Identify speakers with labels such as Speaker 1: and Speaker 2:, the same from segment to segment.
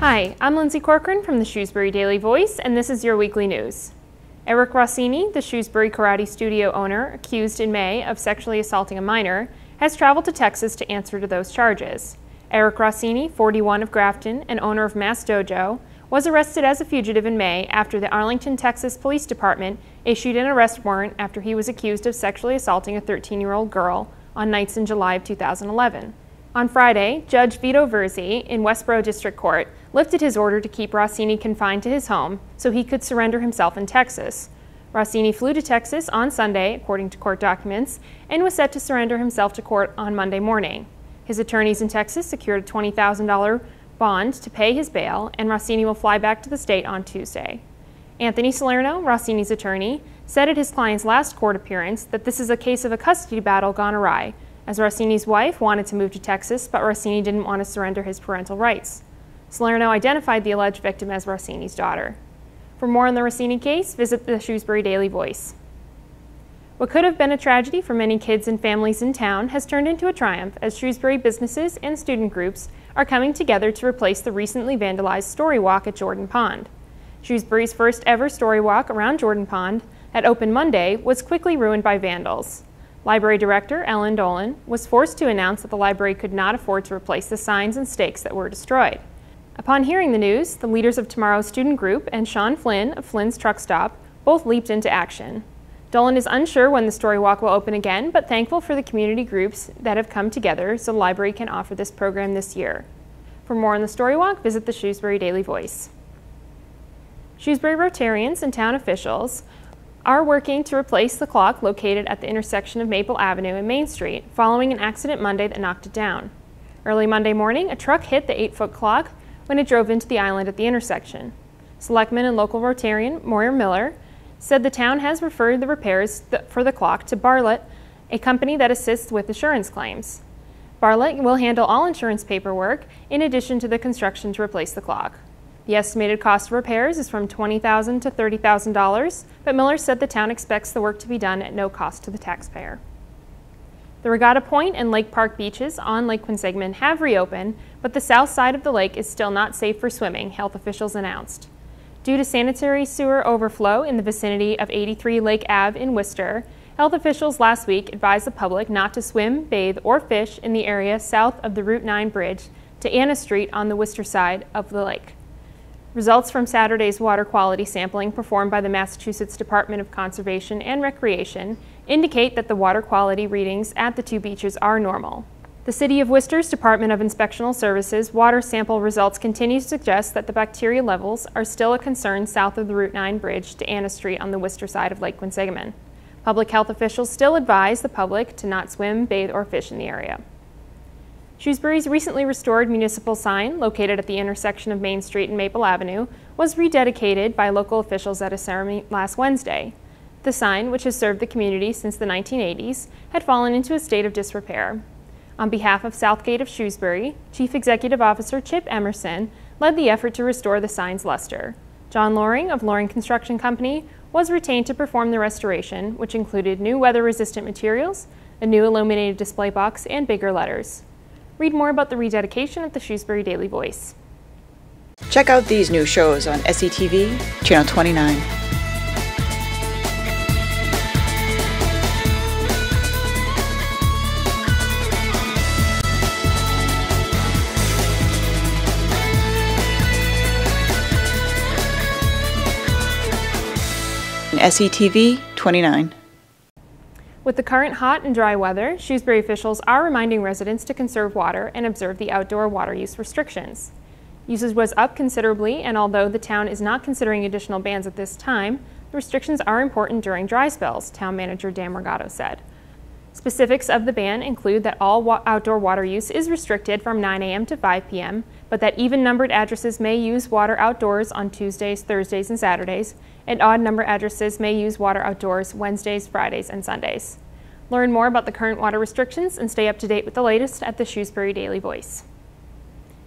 Speaker 1: Hi, I'm Lindsay Corcoran from the Shrewsbury Daily Voice, and this is your weekly news. Eric Rossini, the Shrewsbury Karate Studio owner accused in May of sexually assaulting a minor, has traveled to Texas to answer to those charges. Eric Rossini, 41 of Grafton and owner of Mass Dojo, was arrested as a fugitive in May after the Arlington, Texas Police Department issued an arrest warrant after he was accused of sexually assaulting a 13-year-old girl on nights in July of 2011. On Friday, Judge Vito Verzi in Westboro District Court lifted his order to keep Rossini confined to his home so he could surrender himself in Texas. Rossini flew to Texas on Sunday, according to court documents, and was set to surrender himself to court on Monday morning. His attorneys in Texas secured a $20,000 bond to pay his bail, and Rossini will fly back to the state on Tuesday. Anthony Salerno, Rossini's attorney, said at his client's last court appearance that this is a case of a custody battle gone awry, as Rossini's wife wanted to move to Texas, but Rossini didn't want to surrender his parental rights. Salerno identified the alleged victim as Rossini's daughter. For more on the Rossini case, visit the Shrewsbury Daily Voice. What could have been a tragedy for many kids and families in town has turned into a triumph as Shrewsbury businesses and student groups are coming together to replace the recently vandalized Story Walk at Jordan Pond. Shrewsbury's first ever Story Walk around Jordan Pond that opened Monday was quickly ruined by vandals. Library Director Ellen Dolan was forced to announce that the library could not afford to replace the signs and stakes that were destroyed. Upon hearing the news, the leaders of Tomorrow's student group and Sean Flynn of Flynn's Truck Stop both leaped into action. Dolan is unsure when the Story Walk will open again, but thankful for the community groups that have come together so the library can offer this program this year. For more on the Story Walk, visit the Shrewsbury Daily Voice. Shrewsbury Rotarians and town officials are working to replace the clock located at the intersection of Maple Avenue and Main Street following an accident Monday that knocked it down. Early Monday morning, a truck hit the 8-foot clock when it drove into the island at the intersection. Selectman and local Rotarian Moyer Miller said the town has referred the repairs for the clock to Bartlett, a company that assists with insurance claims. Bartlett will handle all insurance paperwork in addition to the construction to replace the clock. The estimated cost of repairs is from $20,000 to $30,000, but Miller said the town expects the work to be done at no cost to the taxpayer. The Regatta Point and Lake Park beaches on Lake Quinsigamond have reopened, but the south side of the lake is still not safe for swimming, health officials announced. Due to sanitary sewer overflow in the vicinity of 83 Lake Ave in Worcester, health officials last week advised the public not to swim, bathe, or fish in the area south of the Route 9 bridge to Anna Street on the Worcester side of the lake. Results from Saturday's water quality sampling performed by the Massachusetts Department of Conservation and Recreation indicate that the water quality readings at the two beaches are normal. The City of Worcester's Department of Inspectional Services water sample results continue to suggest that the bacteria levels are still a concern south of the Route 9 bridge to Anna Street on the Worcester side of Lake Quinsigamond. Public health officials still advise the public to not swim, bathe, or fish in the area. Shrewsbury's recently restored municipal sign, located at the intersection of Main Street and Maple Avenue, was rededicated by local officials at a ceremony last Wednesday. The sign, which has served the community since the 1980s, had fallen into a state of disrepair. On behalf of Southgate of Shrewsbury, Chief Executive Officer Chip Emerson led the effort to restore the sign's luster. John Loring of Loring Construction Company was retained to perform the restoration, which included new weather-resistant materials, a new illuminated display box, and bigger letters. Read more about the rededication at the Shrewsbury Daily Voice.
Speaker 2: Check out these new shows on SCTV, Channel 29. SCTV 29.
Speaker 1: With the current hot and dry weather, Shrewsbury officials are reminding residents to conserve water and observe the outdoor water use restrictions. Usage was up considerably, and although the town is not considering additional bans at this time, the restrictions are important during dry spells, Town Manager Dan Morgado said. Specifics of the ban include that all outdoor water use is restricted from 9 a.m. to 5 p.m., but that even-numbered addresses may use water outdoors on Tuesdays, Thursdays, and Saturdays, and odd-number addresses may use water outdoors Wednesdays, Fridays, and Sundays. Learn more about the current water restrictions and stay up to date with the latest at the Shrewsbury Daily Voice.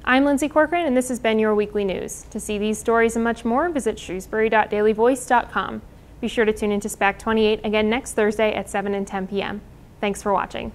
Speaker 1: I'm Lindsay Corcoran, and this has been your weekly news. To see these stories and much more, visit shrewsbury.dailyvoice.com. Be sure to tune into SPAC 28 again next Thursday at 7 and 10 p.m. Thanks for watching.